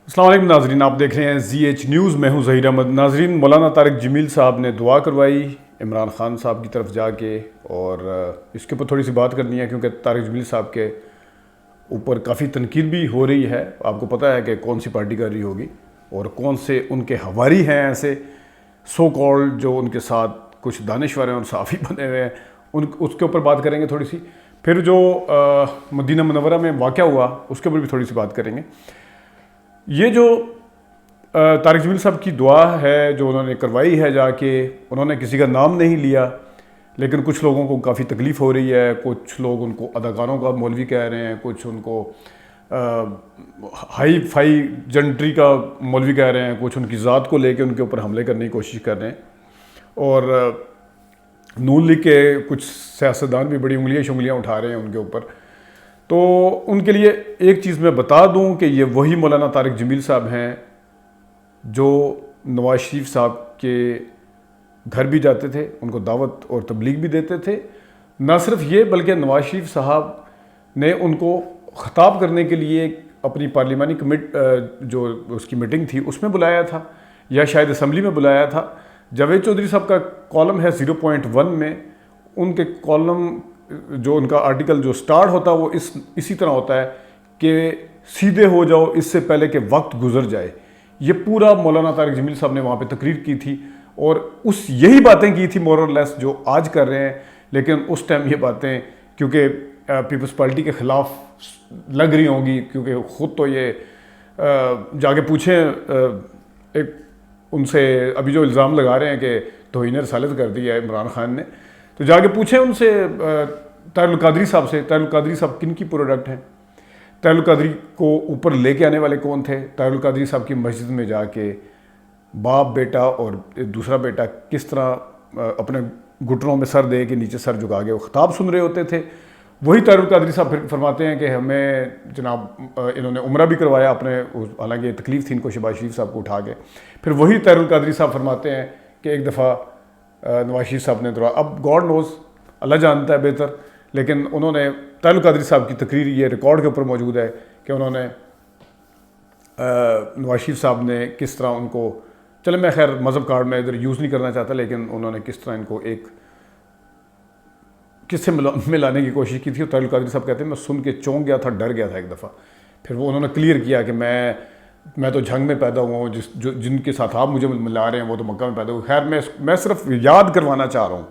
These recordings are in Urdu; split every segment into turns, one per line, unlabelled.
السلام علیکم ناظرین، آپ دیکھ رہے ہیں زی ایچ نیوز. میں ہوں ظہیر احمد. ناظرین، مولانا طارق جمیل صاحب نے دعا کروائی عمران خان صاحب کی طرف جا کے، اور اس کے اوپر تھوڑی سی بات کرنی ہے کیونکہ طارق جمیل صاحب کے اوپر کافی تنقید بھی ہو رہی ہے. آپ کو پتہ ہے کہ کون سی پارٹی کر رہی ہوگی اور کون سے ان کے ہواری ہیں ایسے سو کالڈ جو ان کے ساتھ کچھ دانشور ہیں اور صحافی بنے ہوئے ہیں. اس کے اوپر بات کریں گے تھوڑی سی. پھر جو مدینہ منورہ میں واقعہ ہوا اس کے اوپر بھی تھوڑی سی بات کریں گے. یہ جو طارق جمیل صاحب کی دعا ہے جو انہوں نے کروائی ہے جا کے، انہوں نے کسی کا نام نہیں لیا، لیکن کچھ لوگوں کو کافی تکلیف ہو رہی ہے. کچھ لوگ ان کو اداکاروں کا مولوی کہہ رہے ہیں، کچھ ان کو ہائی فائی جنٹری کا مولوی کہہ رہے ہیں، کچھ ان کی ذات کو لے کے ان کے اوپر حملے کرنے کی کوشش کر رہے ہیں. اور نون لیگ کے کچھ سیاستدان بھی بڑی انگلیاں اٹھا رہے ہیں ان کے اوپر. تو ان کے لیے ایک چیز میں بتا دوں کہ یہ وہی مولانا طارق جمیل صاحب ہیں جو نواز شریف صاحب کے گھر بھی جاتے تھے، ان کو دعوت اور تبلیغ بھی دیتے تھے. نہ صرف یہ بلکہ نواز شریف صاحب نے ان کو خطاب کرنے کے لیے اپنی پارلیمانی جو اس کی میٹنگ تھی اس میں بلایا تھا، یا شاید اسمبلی میں بلایا تھا. جاوید چودھری صاحب کا کالم ہے 0.1 میں، ان کے کالم جو ان کا آرٹیکل جو سٹارٹ ہوتا ہے وہ اسی طرح ہوتا ہے کہ سیدھے ہو جاؤ اس سے پہلے کہ وقت گزر جائے. یہ پورا مولانا طارق جمیل صاحب نے وہاں پہ تقریر کی تھی اور یہی باتیں کی تھی مور اور لیس جو آج کر رہے ہیں. لیکن اس ٹائم یہ باتیں کیونکہ پیپلز پارٹی کے خلاف لگ رہی ہوں گی، کیونکہ خود تو یہ جا کے پوچھیں ایک ان سے ابھی جو الزام لگا رہے ہیں کہ توہین رسالت کر دی ہے عمران خان نے، تو جا کے پوچھیں ان سے طاہر القادری صاحب سے. طاہر القادری صاحب کن کی پروڈکٹ ہیں؟ طاہر القادری کو اوپر لے کے آنے والے کون تھے؟ طاہر القادری صاحب کی مسجد میں جا کے باپ بیٹا اور دوسرا بیٹا کس طرح اپنے گھٹنوں میں سر دے کے نیچے سر جھکا کے وہ خطاب سن رہے ہوتے تھے. وہی طاہر القادری صاحب پھر فرماتے ہیں کہ ہمیں جناب انہوں نے عمرہ بھی کروایا اپنے، حالانکہ تکلیف تھی ان کو شہباز شریف صاحب کو اٹھا کے. پھر وہی طاہر القادری صاحب فرماتے ہیں کہ ایک دفعہ نواز شریف صاحب نے دعا، اب گاڈ نوز، اللہ جانتا ہے بہتر، لیکن انہوں نے طاہر القادری صاحب کی تقریر یہ ریکارڈ کے اوپر موجود ہے کہ انہوں نے نواز شریف صاحب نے کس طرح ان کو، چلے میں خیر مذہب کارڈ میں ادھر یوز نہیں کرنا چاہتا، لیکن انہوں نے کس طرح ان کو ایک کس سے ملانے کی کوشش کی تھی. طاہر القادری صاحب کہتے ہیں میں سن کے چونک گیا تھا، ڈر گیا تھا ایک دفعہ. پھر وہ انہوں نے کلیئر کیا کہ میں تو جھنگ میں پیدا ہوا ہوں، جن کے ساتھ آپ مجھے ملا رہے ہیں وہ تو مکہ میں پیدا ہوئے. خیر میں صرف یاد کروانا چاہ رہا ہوں،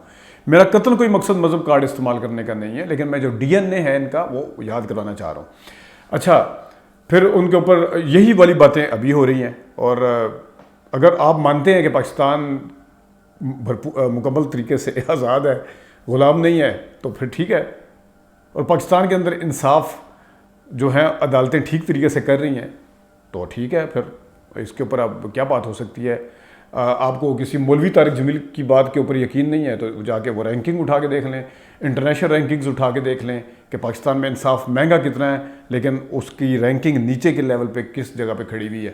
میرا قتل کوئی مقصد مذہب کارڈ استعمال کرنے کا نہیں ہے، لیکن میں جو ڈی این اے ہے ان کا وہ یاد کروانا چاہ رہا ہوں. اچھا، پھر ان کے اوپر یہی والی باتیں ابھی ہو رہی ہیں. اور اگر آپ مانتے ہیں کہ پاکستان مکمل طریقے سے آزاد ہے، غلام نہیں ہے، تو پھر ٹھیک ہے. اور پاکستان کے اندر انصاف جو ہیں عدالتیں ٹھیک طریقے سے کر رہی ہیں تو ٹھیک ہے. پھر اس کے اوپر اب کیا بات ہو سکتی ہے؟ آپ کو کسی مولوی طارق جمیل کی بات کے اوپر یقین نہیں ہے تو جا کے وہ رینکنگ اٹھا کے دیکھ لیں، انٹرنیشنل رینکنگز اٹھا کے دیکھ لیں کہ پاکستان میں انصاف مہنگا کتنا ہے، لیکن اس کی رینکنگ نیچے کے لیول پہ کس جگہ پہ کھڑی ہوئی ہے.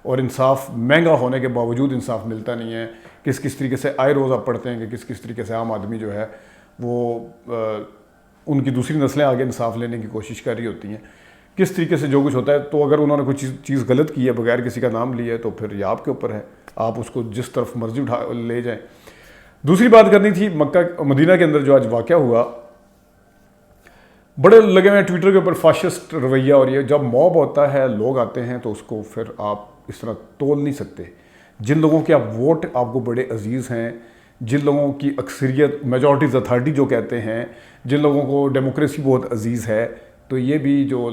اور انصاف مہنگا ہونے کے باوجود انصاف ملتا نہیں ہے. کس طریقے سے آئے روز آپ پڑھتے ہیں کہ کس طریقے سے عام آدمی جو ہے وہ ان کی دوسری نسلیں آگے انصاف لینے کی کوشش کر رہی ہوتی ہیں، کس طریقے سے جو کچھ ہوتا ہے. تو اگر انہوں نے کوئی چیز غلط کی ہے بغیر کسی کا نام لیے تو پھر یہ آپ کے اوپر ہے، آپ اس کو جس طرف مرضی اٹھا لے جائیں. دوسری بات کرنی تھی مکہ مدینہ کے اندر جو آج واقعہ ہوا، بڑے لگے ہوئے ٹویٹر کے اوپر فاشسٹ رویہ. اور یہ جب موب ہوتا ہے، لوگ آتے ہیں تو اس کو پھر آپ اس طرح تول نہیں سکتے. جن لوگوں کے آپ ووٹ آپ کو بڑے عزیز ہیں، جن لوگوں کی اکثریت میجورٹیز اتھارٹی جو کہتے ہیں، جن لوگوں کو ڈیموکریسی بہت عزیز ہے، تو یہ بھی جو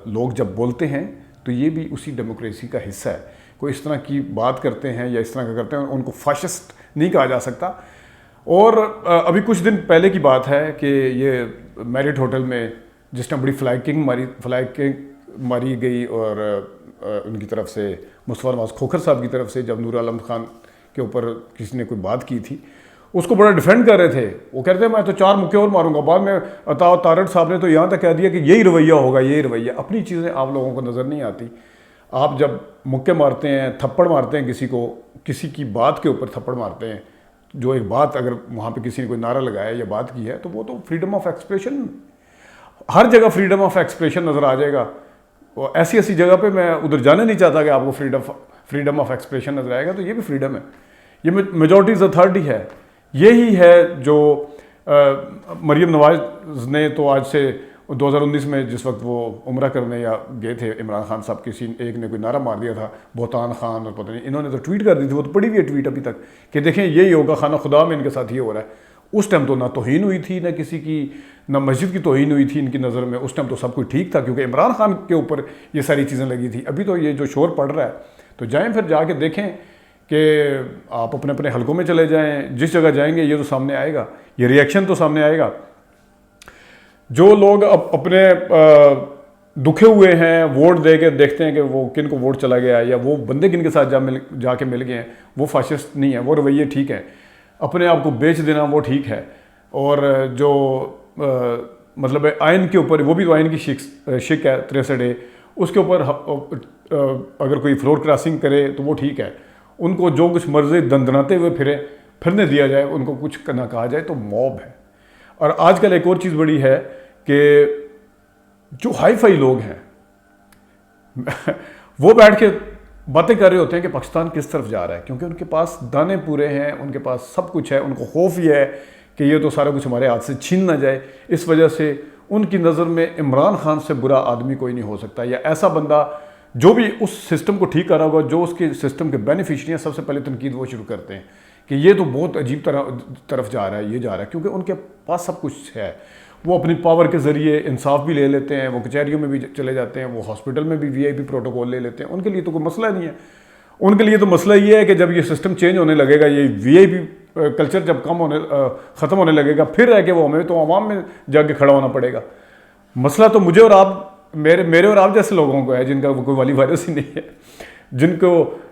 لوگ جب بولتے ہیں تو یہ بھی اسی ڈیموکریسی کا حصہ ہے. کوئی اس طرح کی بات کرتے ہیں یا اس طرح کا کرتے ہیں، ان کو فاشسٹ نہیں کہا جا سکتا. اور ابھی کچھ دن پہلے کی بات ہے کہ یہ میرٹ ہوٹل میں جس نے بڑی فلائکنگ ماری گئی اور ان کی طرف سے مصطفیٰ نواز کھوکھر صاحب کی طرف سے جب نور عالم خان کے اوپر کسی نے کوئی بات کی تھی، اس کو بڑا ڈیفینڈ کر رہے تھے. وہ کہتے ہیں میں تو 4 مکے اور ماروں گا. بعد میں عطا طارق صاحب نے تو یہاں تک کہہ دیا کہ یہی رویہ ہوگا، یہی رویہ. اپنی چیزیں آپ لوگوں کو نظر نہیں آتی. آپ جب مکے مارتے ہیں، تھپڑ مارتے ہیں کسی کو، کسی کی بات کے اوپر تھپڑ مارتے ہیں، جو ایک بات اگر وہاں پہ کسی نے کوئی نعرہ لگایا یا بات کی ہے تو وہ تو فریڈم آف ایکسپریشن، ہر جگہ فریڈم آف ایکسپریشن نظر آ جائے گا. ایسی ایسی جگہ پہ میں ادھر جانا نہیں چاہتا کہ آپ کو فریڈم آف ایکسپریشن نظر آئے گا. تو یہ بھی فریڈم ہے, یہ میجورٹیز اتھارٹی ہے. یہی ہے جو مریم نواز نے تو آج سے 2019 میں جس وقت وہ عمرہ کرنے یا گئے تھے عمران خان صاحب, کسی ایک نے کوئی نعرہ مار دیا تھا بہتان خان اور پتہ نہیں, انہوں نے تو ٹویٹ کر دی تھی, وہ تو پڑھی ہوئی ہے ٹویٹ ابھی تک کہ دیکھیں یہی ہوگا خانہ خدا میں ان کے ساتھ یہ ہو رہا ہے. اس ٹائم تو نہ توہین ہوئی تھی, نہ کسی کی, نہ مسجد کی توہین ہوئی تھی ان کی نظر میں. اس ٹائم تو سب کچھ ٹھیک تھا کیونکہ عمران خان کے اوپر یہ ساری چیزیں لگی تھی. ابھی تو یہ جو شور پڑ رہا ہے, تو جائیں پھر جا کے دیکھیں کہ آپ اپنے اپنے حلقوں میں چلے جائیں, جس جگہ جائیں گے یہ تو سامنے آئے گا, یہ ریئیکشن تو سامنے آئے گا. جو لوگ اپنے دکھے ہوئے ہیں ووٹ دے کے دیکھتے ہیں کہ وہ کن کو ووٹ چلا گیا یا وہ بندے کن کے ساتھ جا کے مل گئے ہیں, وہ فاشسٹ نہیں ہے, وہ رویے ٹھیک ہیں. اپنے آپ کو بیچ دینا وہ ٹھیک ہے. اور جو مطلب آئین کے اوپر, وہ بھی تو آئین کی شک ہے 63A, اس کے اوپر اگر کوئی فلور کراسنگ کرے تو وہ ٹھیک ہے. ان کو جو کچھ مرضی دندناتے ہوئے پھرنے دیا جائے, ان کو کچھ نہ کہا جائے, تو موب ہے. اور آج کل ایک اور چیز بڑی ہے کہ جو ہائی فائی لوگ ہیں وہ بیٹھ کے باتیں کر رہے ہوتے ہیں کہ پاکستان کس طرف جا رہا ہے, کیونکہ ان کے پاس دانے پورے ہیں, ان کے پاس سب کچھ ہے. ان کو خوف یہ ہے کہ یہ تو سارا کچھ ہمارے ہاتھ سے چھین نہ جائے. اس وجہ سے ان کی نظر میں عمران خان سے برا آدمی کوئی نہیں ہو سکتا, یا ایسا بندہ جو بھی اس سسٹم کو ٹھیک کر رہا ہوگا, جو اس کے سسٹم کے بینیفیشری ہیں, سب سے پہلے تنقید وہ شروع کرتے ہیں کہ یہ تو بہت عجیب طرف جا رہا ہے, یہ جا رہا ہے. کیونکہ ان کے پاس سب کچھ ہے. وہ اپنی پاور کے ذریعے انصاف بھی لے لیتے ہیں, وہ کچہریوں میں بھی چلے جاتے ہیں, وہ ہاسپٹل میں بھی VIP پروٹوکول لے لیتے ہیں. ان کے لیے تو کوئی مسئلہ نہیں ہے. ان کے لیے تو مسئلہ یہ ہے کہ جب یہ سسٹم چینج ہونے لگے گا, یہ VIP کلچر جب ختم ہونے لگے گا, پھر رہ کے وہ ہمیں تو عوام میں جا کے کھڑا ہونا پڑے گا. مسئلہ تو مجھے اور آپ, میرے اور آپ جیسے لوگوں کو ہے جن کا کوئی والی وائرس ہی نہیں ہے,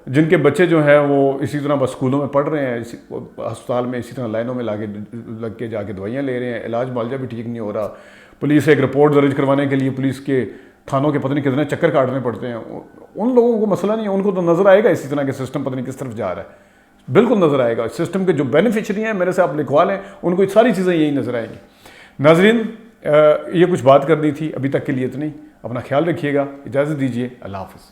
جن کے بچے جو ہیں وہ اسی طرح بس اسکولوں میں پڑھ رہے ہیں, ہسپتال میں اسی طرح لائنوں میں لگ کے جا کے دوائیاں لے رہے ہیں, علاج معالجہ بھی ٹھیک نہیں ہو رہا. پولیس ایک رپورٹ درج کروانے کے لیے پولیس کے تھانوں کے پتہ نہیں کتنے چکر کاٹنے پڑتے ہیں. ان لوگوں کو مسئلہ نہیں ہے, ان کو تو نظر آئے گا اسی طرح کہ سسٹم پتہ نہیں کس طرف جا رہا ہے. بالکل نظر آئے گا. سسٹم کے جو بینیفیشری ہیں میرے سے آپ لکھوا لیں, ان کو ساری چیزیں یہی نظر آئیں گی. ناظرین, یہ کچھ بات کرنی تھی, ابھی تک کے لیے اتنی. اپنا خیال رکھیے گا, اجازت دیجیے, اللہ حافظ.